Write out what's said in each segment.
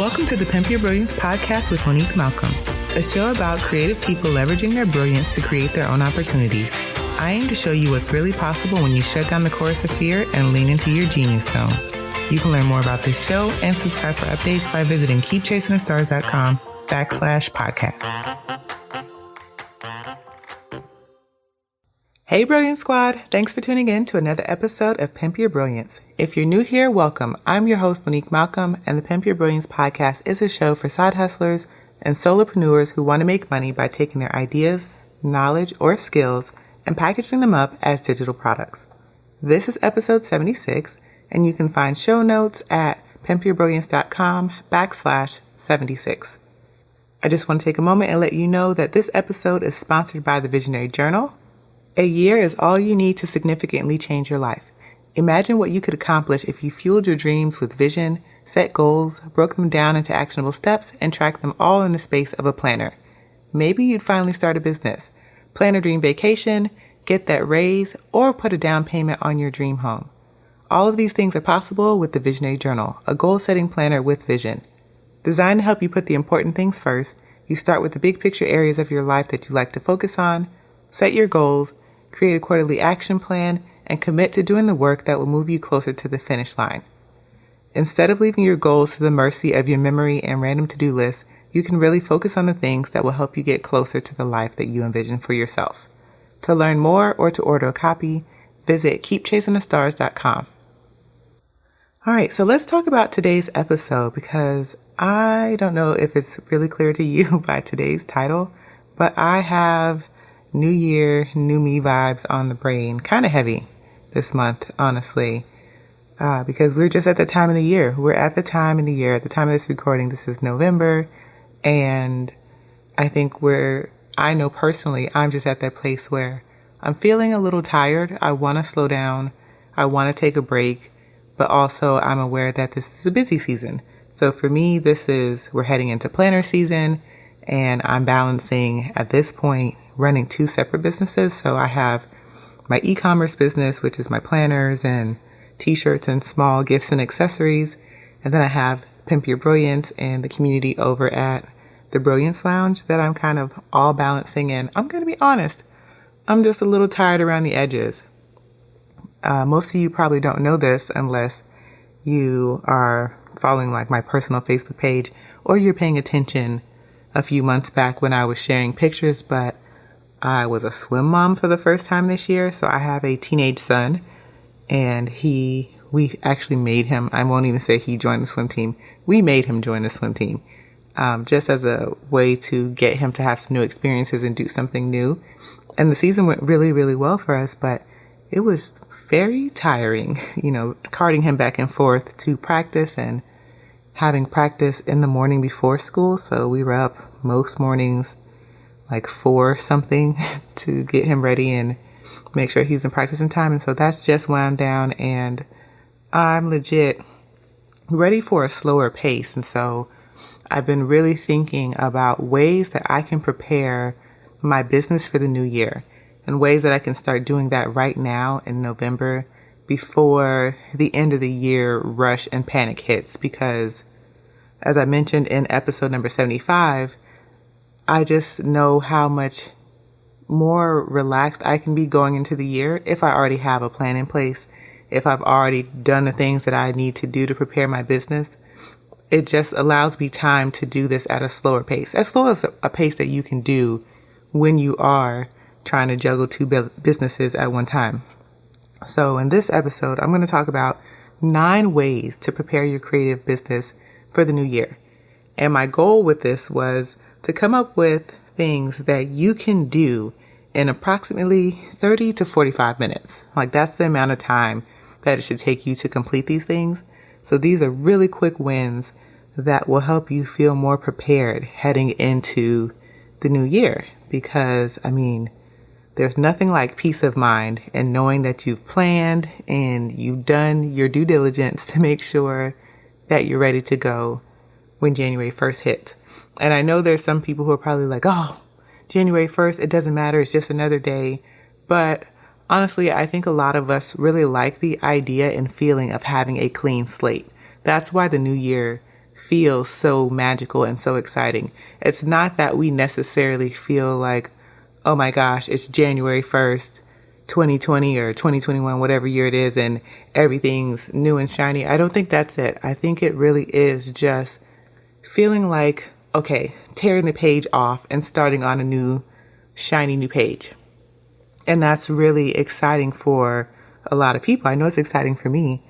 Welcome to the Pimp Your Brilliance podcast with Monique Malcolm, a show about creative people leveraging their brilliance to create their own opportunities. I aim to show you what's really possible when you shut down the chorus of fear and lean into your genius zone. You can learn more about this show and subscribe for updates by visiting keepchasingthestars.com/podcast. Hey Brilliant Squad, thanks for tuning in to another episode of Pimp Your Brilliance. If you're new here, welcome. I'm your host, Monique Malcolm, and the Pimp Your Brilliance podcast is a show for side hustlers and solopreneurs who want to make money by taking their ideas, knowledge, or skills and packaging them up as digital products. This is episode 76, and you can find show notes at pimpyourbrilliance.com/76. I just want to take a moment and let you know that this episode is sponsored by the Visionary Journal. A year is all you need to significantly change your life. Imagine what you could accomplish if you fueled your dreams with vision, set goals, broke them down into actionable steps, and tracked them all in the space of a planner. Maybe you'd finally start a business, plan a dream vacation, get that raise, or put a down payment on your dream home. All of these things are possible with the Visionary Journal, a goal-setting planner with vision. Designed to help you put the important things first, you start with the big picture areas of your life that you like to focus on, set your goals, create a quarterly action plan, and commit to doing the work that will move you closer to the finish line. Instead of leaving your goals to the mercy of your memory and random to-do lists, you can really focus on the things that will help you get closer to the life that you envision for yourself. To learn more or to order a copy, visit keepchasingthestars.com. All right, so let's talk about today's episode because I don't know if it's really clear to you by today's title, but I have New Year, new me vibes on the brain, kind of heavy this month, honestly, because we're just at the time of the year. We're at the time of the year, at the time of this recording, this is November, and I think I know personally, I'm just at that place where I'm feeling a little tired. I want to slow down. I want to take a break, but also I'm aware that this is a busy season. So for me, we're heading into planner season, and I'm balancing at this point running two separate businesses. So I have my e-commerce business, which is my planners and t-shirts and small gifts and accessories. And then I have Pimp Your Brilliance and the community over at the Brilliance Lounge that I'm kind of all balancing. And I'm going to be honest, I'm just a little tired around the edges. Most of you probably don't know this unless you are following like my personal Facebook page or you're paying attention a few months back when I was sharing pictures, but I was a swim mom for the first time this year. So I have a teenage son, and we actually made him, I won't even say he joined the swim team. We made him join the swim team, just as a way to get him to have some new experiences and do something new. And the season went really, really well for us, but it was very tiring, carting him back and forth to practice and having practice in the morning before school. So we were up most mornings like 4 something to get him ready and make sure he's in practice in time. And so that's just wound down, and I'm legit ready for a slower pace. And so I've been really thinking about ways that I can prepare my business for the new year and ways that I can start doing that right now in November before the end of the year rush and panic hits. Because as I mentioned in episode number 75, I just know how much more relaxed I can be going into the year if I already have a plan in place, if I've already done the things that I need to do to prepare my business. It just allows me time to do this at a slower pace, as slow as a pace that you can do when you are trying to juggle two businesses at one time. So in this episode, I'm going to talk about 9 ways to prepare your creative business for the new year. And my goal with this was to come up with things that you can do in approximately 30 to 45 minutes. Like that's the amount of time that it should take you to complete these things. So these are really quick wins that will help you feel more prepared heading into the new year. Because, there's nothing like peace of mind and knowing that you've planned and you've done your due diligence to make sure that you're ready to go when January 1st hits. And I know there's some people who are probably like, oh, January 1st, it doesn't matter. It's just another day. But honestly, I think a lot of us really like the idea and feeling of having a clean slate. That's why the new year feels so magical and so exciting. It's not that we necessarily feel like, oh my gosh, it's January 1st, 2020 or 2021, whatever year it is, and everything's new and shiny. I don't think that's it. I think it really is just feeling like, okay, tearing the page off and starting on a new, shiny new page. And that's really exciting for a lot of people. I know it's exciting for me.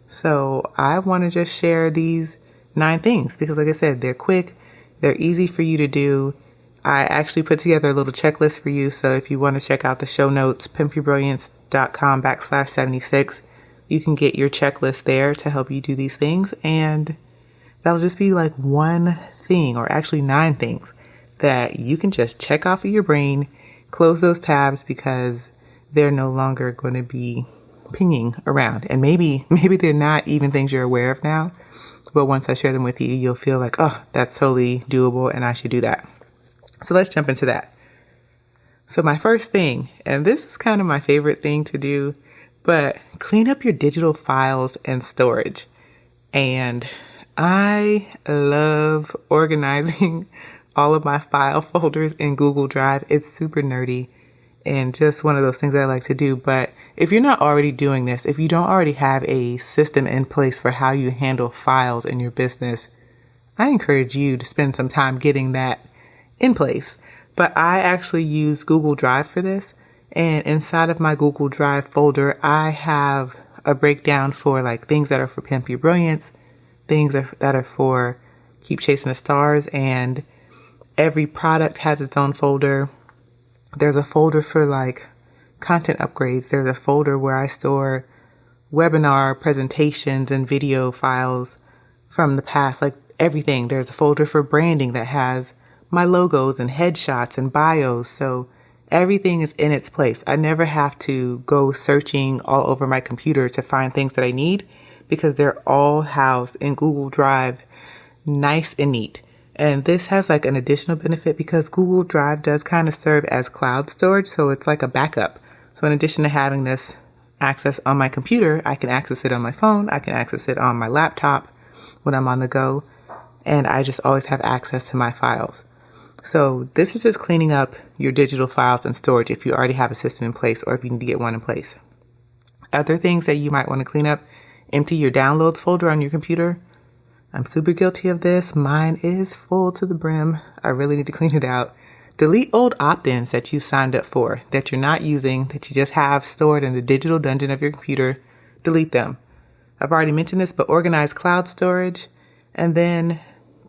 So I want to just share these 9 things because, like I said, they're quick, they're easy for you to do. I actually put together a little checklist for you. So if you want to check out the show notes, pimpyourbrilliance.com/76, you can get your checklist there to help you do these things. And that'll just be like one thing, or actually 9 things that you can just check off of your brain, close those tabs because they're no longer going to be pinging around. And maybe they're not even things you're aware of now. But once I share them with you, you'll feel like, oh, that's totally doable and I should do that. So let's jump into that. So my first thing, and this is kind of my favorite thing to do, but clean up your digital files and storage. And I love organizing all of my file folders in Google Drive. It's super nerdy and just one of those things that I like to do. But if you're not already doing this, if you don't already have a system in place for how you handle files in your business, I encourage you to spend some time getting that in place. But I actually use Google Drive for this. And inside of my Google Drive folder, I have a breakdown for like things that are for Pimp Your Brilliance, things that are for Keep Chasing the Stars, and every product has its own folder. There's a folder for like content upgrades. There's a folder where I store webinar presentations and video files from the past, like everything. There's a folder for branding that has my logos and headshots and bios. So everything is in its place. I never have to go searching all over my computer to find things that I need because they're all housed in Google Drive, nice and neat. And this has like an additional benefit because Google Drive does kind of serve as cloud storage. So it's like a backup. So in addition to having this access on my computer, I can access it on my phone. I can access it on my laptop when I'm on the go. And I just always have access to my files. So this is just cleaning up your digital files and storage if you already have a system in place or if you need to get one in place. Other things that you might want to clean up: empty your downloads folder on your computer. I'm super guilty of this. Mine is full to the brim. I really need to clean it out. Delete old opt-ins that you signed up for, that you're not using, that you just have stored in the digital dungeon of your computer. Delete them. I've already mentioned this, but organize cloud storage. And then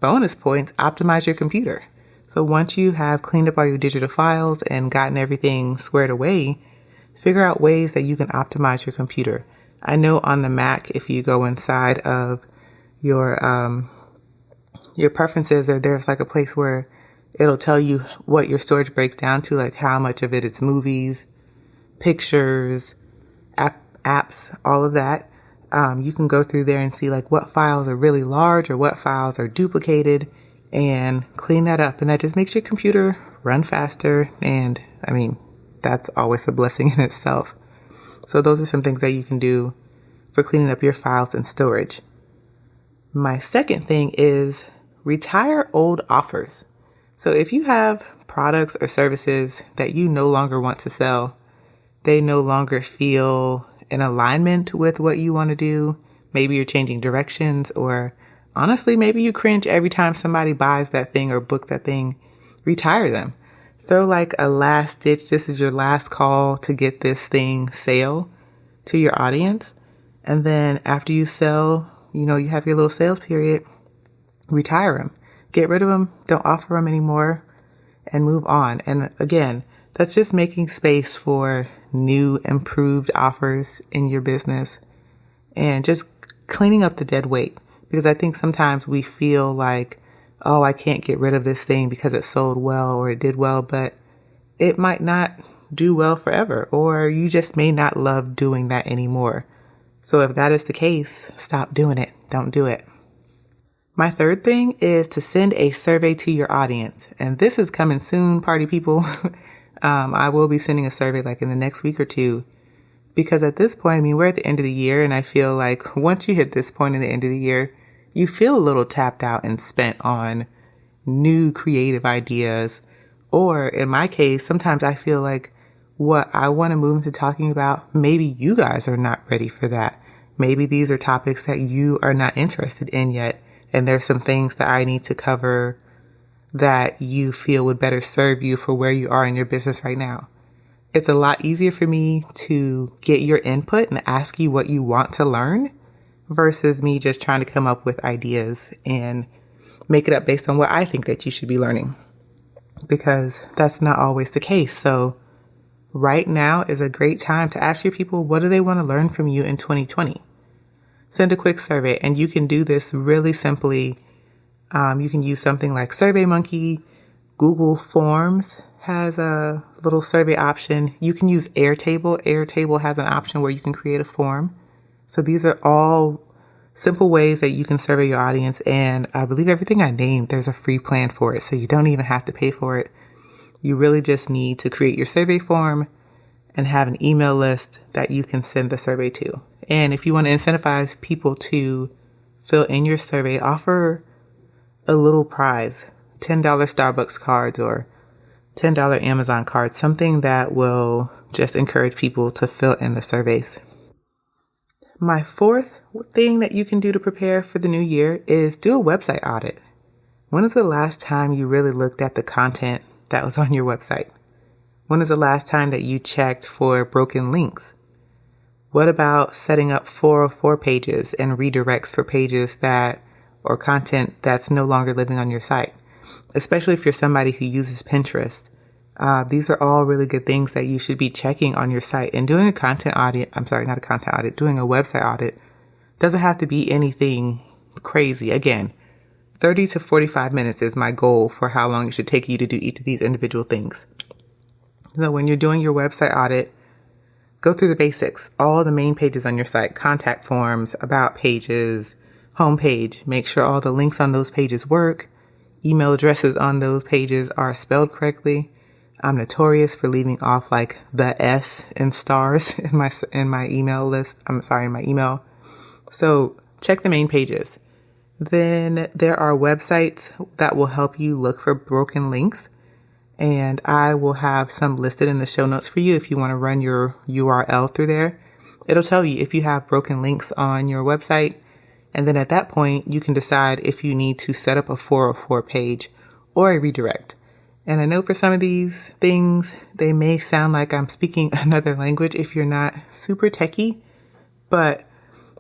bonus points, optimize your computer. So once you have cleaned up all your digital files and gotten everything squared away, figure out ways that you can optimize your computer. I know on the Mac, if you go inside of your preferences, or there's like a place where it'll tell you what your storage breaks down to, like how much of it is movies, pictures, apps, all of that. You can go through there and see like what files are really large or what files are duplicated and clean that up. And that just makes your computer run faster. And I mean, that's always a blessing in itself. So those are some things that you can do for cleaning up your files and storage. My second thing is retire old offers. So if you have products or services that you no longer want to sell, they no longer feel in alignment with what you want to do. Maybe you're changing directions, or honestly, maybe you cringe every time somebody buys that thing or books that thing. Retire them. Throw like a last ditch, this is your last call to get this thing sale to your audience. And then after you sell, you have your little sales period, retire them. Get rid of them. Don't offer them anymore and move on. And again, that's just making space for new, improved offers in your business and just cleaning up the dead weight. Because I think sometimes we feel like, oh, I can't get rid of this thing because it sold well or it did well, but it might not do well forever, or you just may not love doing that anymore. So if that is the case, stop doing it. Don't do it. My third thing is to send a survey to your audience. And this is coming soon, party people. I will be sending a survey like in the next week or two, because at this point, we're at the end of the year, and I feel like once you hit this point in the end of the year, you feel a little tapped out and spent on new creative ideas. Or in my case, sometimes I feel like what I want to move into talking about, maybe you guys are not ready for that. Maybe these are topics that you are not interested in yet. And there's some things that I need to cover that you feel would better serve you for where you are in your business right now. It's a lot easier for me to get your input and ask you what you want to learn versus me just trying to come up with ideas and make it up based on what I think that you should be learning, because that's not always the case. So right now is a great time to ask your people, what do they want to learn from you in 2020? Send a quick survey, and you can do this really simply. You can use something like SurveyMonkey. Google Forms has a little survey option. You can use Airtable. Airtable has an option where you can create a form. So these are all simple ways that you can survey your audience. And I believe everything I named, there's a free plan for it. So you don't even have to pay for it. You really just need to create your survey form and have an email list that you can send the survey to. And if you want to incentivize people to fill in your survey, offer a little prize, $10 Starbucks cards or $10 Amazon cards, something that will just encourage people to fill in the surveys. My fourth thing that you can do to prepare for the new year is do a website audit. When is the last time you really looked at the content that was on your website? When is the last time that you checked for broken links? What about setting up 404 pages and redirects for pages that or content that's no longer living on your site? Especially if you're somebody who uses Pinterest. These are all really good things that you should be checking on your site. And doing a content audit, doing a website audit doesn't have to be anything crazy. Again, 30 to 45 minutes is my goal for how long it should take you to do each of these individual things. So when you're doing your website audit, go through the basics, all the main pages on your site, contact forms, about pages, homepage. Make sure all the links on those pages work. Email addresses on those pages are spelled correctly. I'm notorious for leaving off like the S and stars in my email list. In my email. So check the main pages. Then there are websites that will help you look for broken links. And I will have some listed in the show notes for you if you want to run your URL through there. It'll tell you if you have broken links on your website. And then at that point, you can decide if you need to set up a 404 page or a redirect. And I know for some of these things, they may sound like I'm speaking another language if you're not super techie, but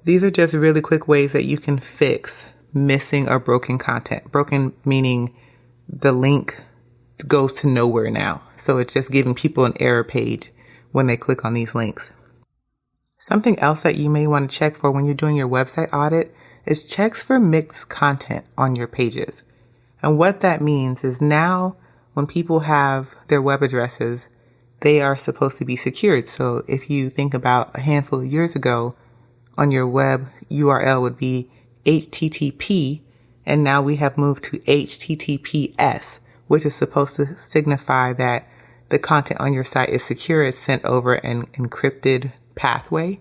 these are just really quick ways that you can fix missing or broken content. Broken meaning the link goes to nowhere now. So it's just giving people an error page when they click on these links. Something else that you may want to check for when you're doing your website audit is checks for mixed content on your pages. And what that means is now when people have their web addresses, they are supposed to be secured. So if you think about a handful of years ago, on your web URL would be HTTP, and now we have moved to HTTPS, which is supposed to signify that the content on your site is secure. It's sent over an encrypted pathway.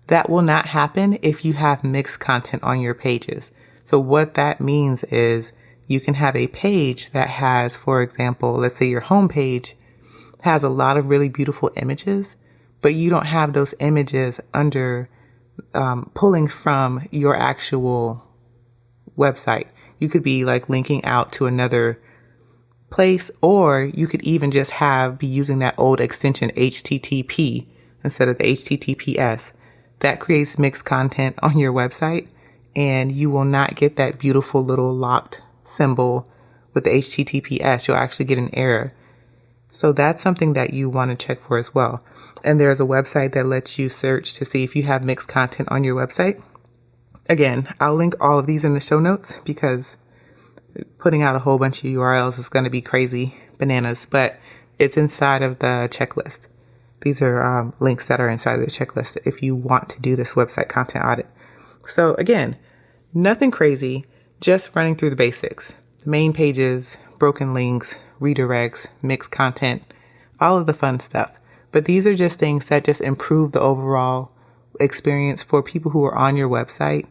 That will not happen if you have mixed content on your pages. So what that means is you can have a page that has, for example, let's say your home page has a lot of really beautiful images, but you don't have those images under pulling from your actual website. You could be like linking out to another place, or you could even just be using that old extension HTTP instead of the HTTPS. That creates mixed content on your website, and you will not get that beautiful little locked symbol with the HTTPS. You'll actually get an error. So that's something that you want to check for as well. And there's a website that lets you search to see if you have mixed content on your website. Again, I'll link all of these in the show notes because putting out a whole bunch of URLs is going to be crazy bananas, but it's inside of the checklist. These are links that are inside of the checklist if you want to do this website content audit. So again, nothing crazy, just running through the basics. The main pages, broken links, redirects, mixed content, all of the fun stuff. But these are just things that just improve the overall experience for people who are on your website.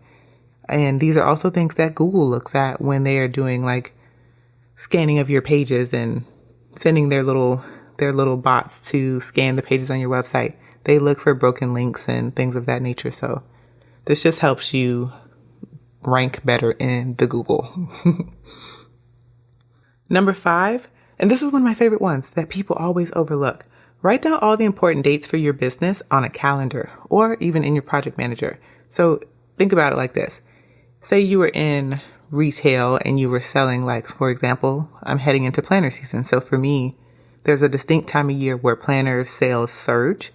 And these are also things that Google looks at when they are doing like scanning of your pages and sending their little bots to scan the pages on your website. They look for broken links and things of that nature. So this just helps you rank better in the Google. Number 5, and this is one of my favorite ones that people always overlook. Write down all the important dates for your business on a calendar or even in your project manager. So think about it like this. Say you were in retail and you were selling, like, for example, I'm heading into planner season. So for me, there's a distinct time of year where planner sales surge,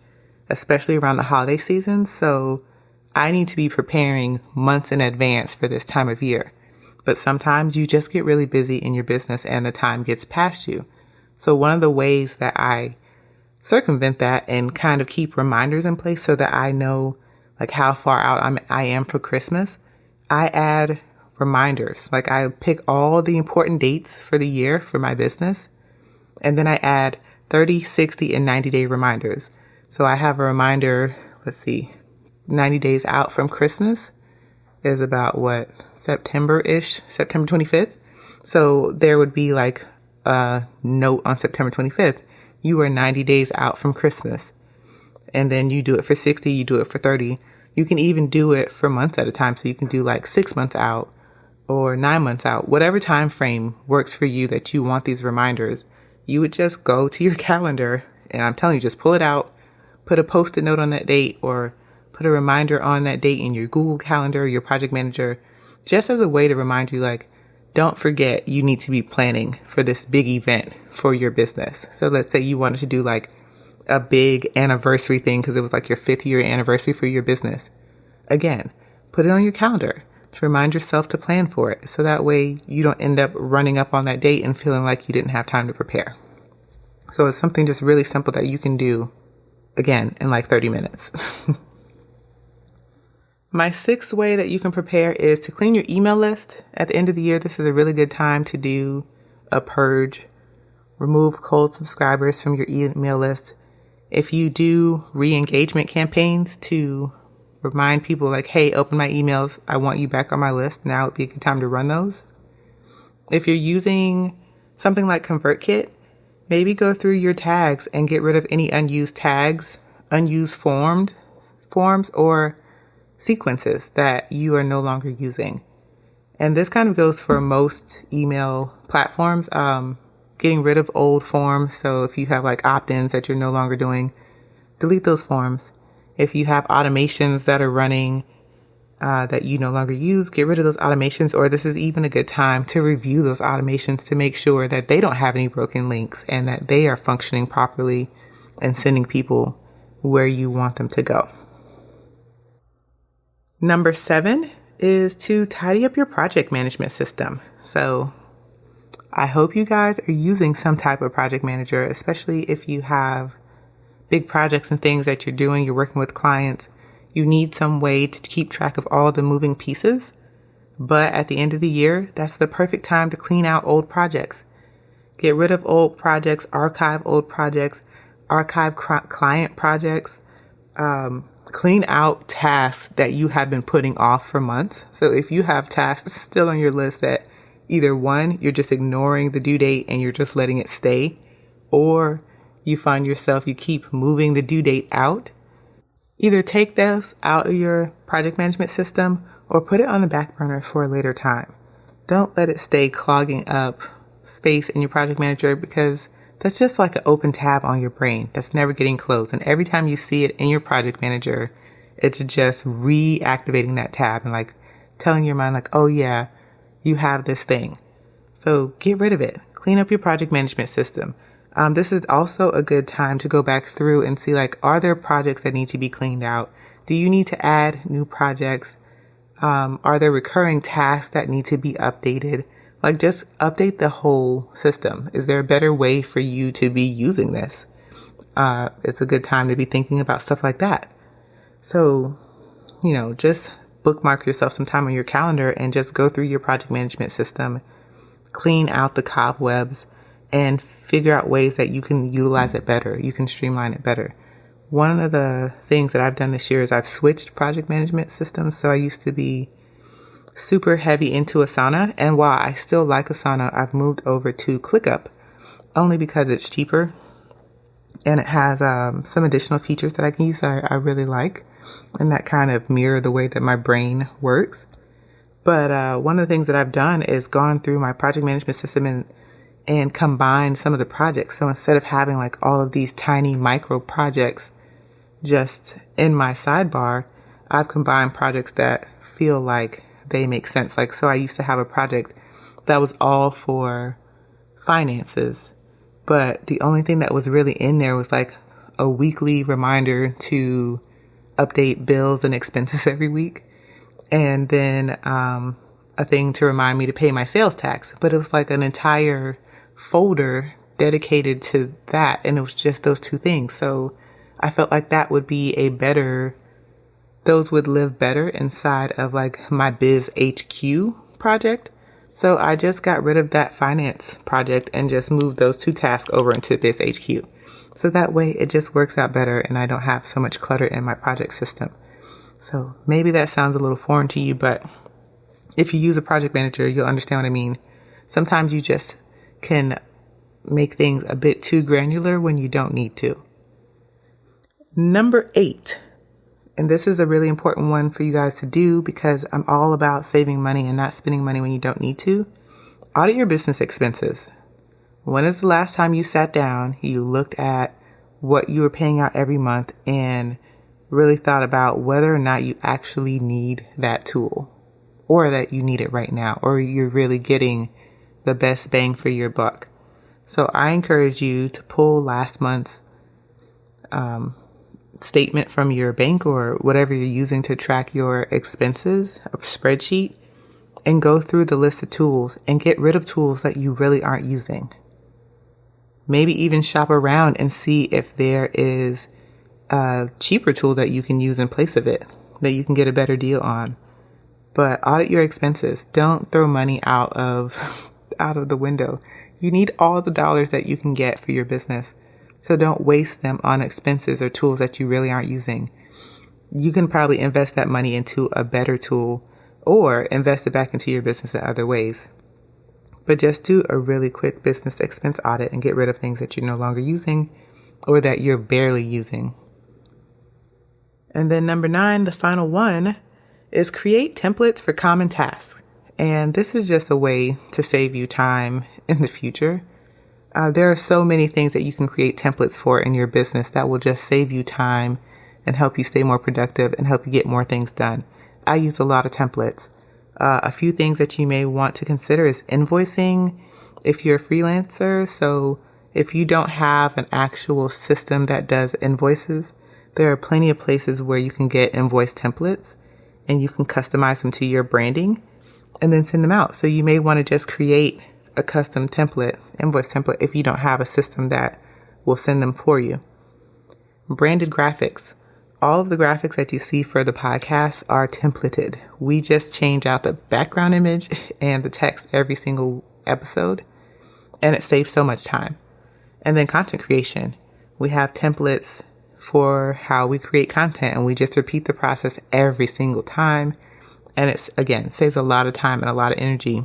especially around the holiday season. So I need to be preparing months in advance for this time of year. But sometimes you just get really busy in your business and the time gets past you. So one of the ways that I circumvent that and kind of keep reminders in place so that I know like how far out I am for Christmas, I add reminders. Like I pick all the important dates for the year for my business, and then I add 30, 60, and 90-day reminders. So I have a reminder, 90 days out from Christmas is about September-ish, September 25th. So there would be like a note on September 25th. You are 90 days out from Christmas. And then you do it for 60, you do it for 30. You can even do it for months at a time. So you can do like 6 months out or 9 months out, whatever time frame works for you that you want these reminders. You would just go to your calendar, and I'm telling you, just pull it out, put a Post-it note on that date, or put a reminder on that date in your Google Calendar, your project manager, just as a way to remind you, like, don't forget you need to be planning for this big event for your business. So let's say you wanted to do like a big anniversary thing because it was like your 5th year anniversary for your business. Again, put it on your calendar to remind yourself to plan for it. So that way you don't end up running up on that date and feeling like you didn't have time to prepare. So it's something just really simple that you can do, again, in like 30 minutes. My 6th way that you can prepare is to clean your email list. At the end of the year, this is a really good time to do a purge. Remove cold subscribers from your email list. If you do re-engagement campaigns to remind people like, hey, open my emails, I want you back on my list, now would be a good time to run those. If you're using something like ConvertKit, maybe go through your tags and get rid of any unused tags, unused forms, or sequences that you are no longer using. And this kind of goes for most email platforms, getting rid of old forms. So if you have like opt-ins that you're no longer doing, delete those forms. If you have automations that are running that you no longer use, get rid of those automations. Or this is even a good time to review those automations to make sure that they don't have any broken links and that they are functioning properly and sending people where you want them to go. Number 7 is to tidy up your project management system. So I hope you guys are using some type of project manager, especially if you have big projects and things that you're doing, you're working with clients. You need some way to keep track of all the moving pieces. But at the end of the year, that's the perfect time to clean out old projects. Get rid of old projects, archive old projects, archive client projects, clean out tasks that you have been putting off for months. So if you have tasks still on your list that either one, you're just ignoring the due date and you're just letting it stay, or you find yourself, you keep moving the due date out, either take those out of your project management system or put it on the back burner for a later time. Don't let it stay clogging up space in your project manager, because that's just like an open tab on your brain that's never getting closed. And every time you see it in your project manager, it's just reactivating that tab and like telling your mind like, oh yeah, you have this thing. So get rid of it. Clean up your project management system. This is also a good time to go back through and see like, are there projects that need to be cleaned out? Do you need to add new projects? Are there recurring tasks that need to be updated? Like just update the whole system. Is there a better way for you to be using this? It's a good time to be thinking about stuff like that. So, just bookmark yourself some time on your calendar and just go through your project management system, clean out the cobwebs, and figure out ways that you can utilize it better. You can streamline it better. One of the things that I've done this year is I've switched project management systems. So I used to be super heavy into Asana. And while I still like Asana, I've moved over to ClickUp only because it's cheaper and it has some additional features that I can use that I really like, and that kind of mirror the way that my brain works. But one of the things that I've done is gone through my project management system and combined some of the projects. So instead of having like all of these tiny micro projects just in my sidebar, I've combined projects that feel like they make sense. Like, so I used to have a project that was all for finances, but the only thing that was really in there was like a weekly reminder to update bills and expenses every week. And then a thing to remind me to pay my sales tax. But it was like an entire folder dedicated to that. And it was just those two things. So I felt like that would be those would live better inside of like my Biz HQ project. So I just got rid of that finance project and just moved those two tasks over into Biz HQ. So that way it just works out better and I don't have so much clutter in my project system. So maybe that sounds a little foreign to you, but if you use a project manager, you'll understand what I mean. Sometimes you just can make things a bit too granular when you don't need to. Number 8, and this is a really important one for you guys to do because I'm all about saving money and not spending money when you don't need to. Audit your business expenses. When is the last time you sat down, you looked at what you were paying out every month and really thought about whether or not you actually need that tool or that you need it right now, or you're really getting the best bang for your buck? So I encourage you to pull last month's statement from your bank or whatever you're using to track your expenses, a spreadsheet, and go through the list of tools and get rid of tools that you really aren't using. Maybe even shop around and see if there is a cheaper tool that you can use in place of it, that you can get a better deal on. But audit your expenses. Don't throw money out of the window. You need all the dollars that you can get for your business. So don't waste them on expenses or tools that you really aren't using. You can probably invest that money into a better tool or invest it back into your business in other ways. But just do a really quick business expense audit and get rid of things that you're no longer using or that you're barely using. And then number 9, the final one, is create templates for common tasks. And this is just a way to save you time in the future. There are so many things that you can create templates for in your business that will just save you time and help you stay more productive and help you get more things done. I use a lot of templates. A few things that you may want to consider is invoicing if you're a freelancer. So if you don't have an actual system that does invoices, there are plenty of places where you can get invoice templates and you can customize them to your branding and then send them out. So you may want to just create a custom template, invoice template, if you don't have a system that will send them for you. Branded graphics. All of the graphics that you see for the podcast are templated. We just change out the background image and the text every single episode, and it saves so much time. And then content creation. We have templates for how we create content, and we just repeat the process every single time. And it's, again, saves a lot of time and a lot of energy.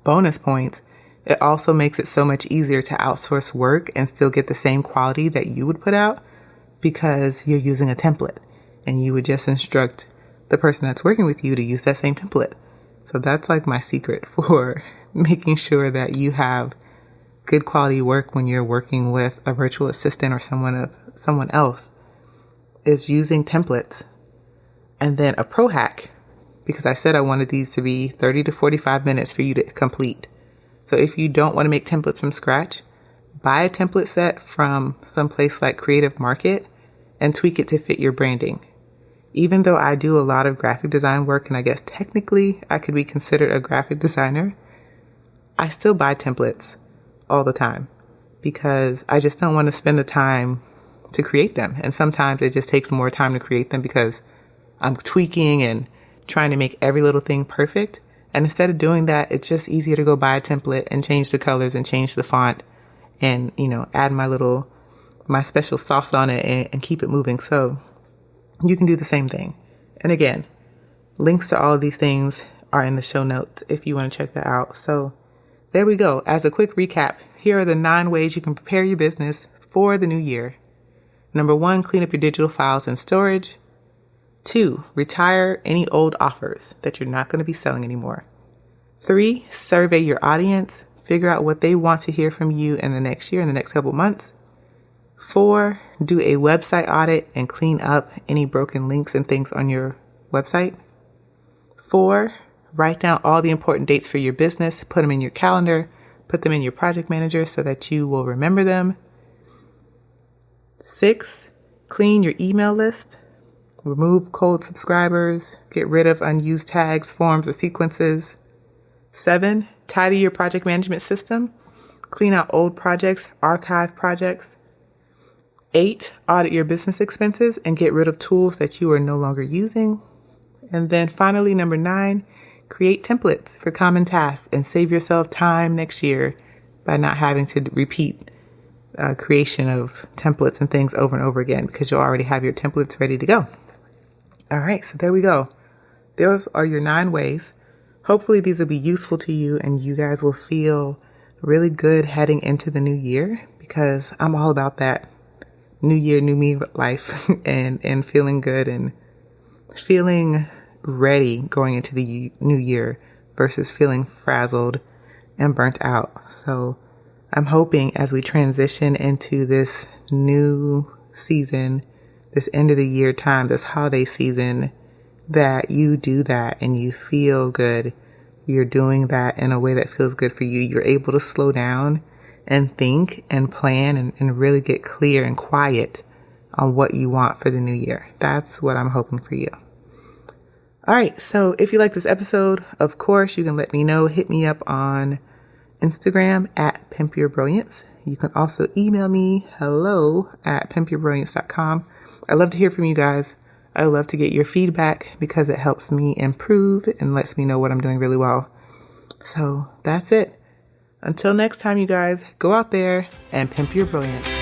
Bonus points. It also makes it so much easier to outsource work and still get the same quality that you would put out because you're using a template and you would just instruct the person that's working with you to use that same template. So that's like my secret for making sure that you have good quality work when you're working with a virtual assistant or someone else, is using templates. And then a pro hack, because I said I wanted these to be 30 to 45 minutes for you to complete. So if you don't want to make templates from scratch, buy a template set from some place like Creative Market and tweak it to fit your branding. Even though I do a lot of graphic design work, and I guess technically I could be considered a graphic designer, I still buy templates all the time because I just don't want to spend the time to create them. And sometimes it just takes more time to create them because I'm tweaking and trying to make every little thing perfect. And instead of doing that, it's just easier to go buy a template and change the colors and change the font and, add my special sauce on it and keep it moving. So you can do the same thing. And again, links to all of these things are in the show notes if you want to check that out. So there we go. As a quick recap, here are the 9 ways you can prepare your business for the new year. Number 1, clean up your digital files and storage. 2, retire any old offers that you're not going to be selling anymore. 3, survey your audience. Figure out what they want to hear from you in the next year, in the next couple months. 4, do a website audit and clean up any broken links and things on your website. 4, write down all the important dates for your business. Put them in your calendar. Put them in your project manager so that you will remember them. 6, clean your email list. Remove cold subscribers. Get rid of unused tags, forms, or sequences. 7, tidy your project management system. Clean out old projects, archive projects. 8, audit your business expenses and get rid of tools that you are no longer using. And then finally, number 9, create templates for common tasks and save yourself time next year by not having to repeat creation of templates and things over and over again because you'll already have your templates ready to go. All right, so there we go. Those are your 9 ways. Hopefully these will be useful to you and you guys will feel really good heading into the new year because I'm all about that new year, new me life and feeling good and feeling ready going into the new year versus feeling frazzled and burnt out. So I'm hoping as we transition into this new season, this end of the year time, this holiday season, that you do that and you feel good. You're doing that in a way that feels good for you. You're able to slow down and think and plan and really get clear and quiet on what you want for the new year. That's what I'm hoping for you. All right. So if you like this episode, of course, you can let me know. Hit me up on Instagram at pimpyourbrilliance. You can also email me hello@pimpyourbrilliance.com. I love to hear from you guys. I love to get your feedback because it helps me improve and lets me know what I'm doing really well. So that's it. Until next time, you guys, go out there and pimp your brilliance.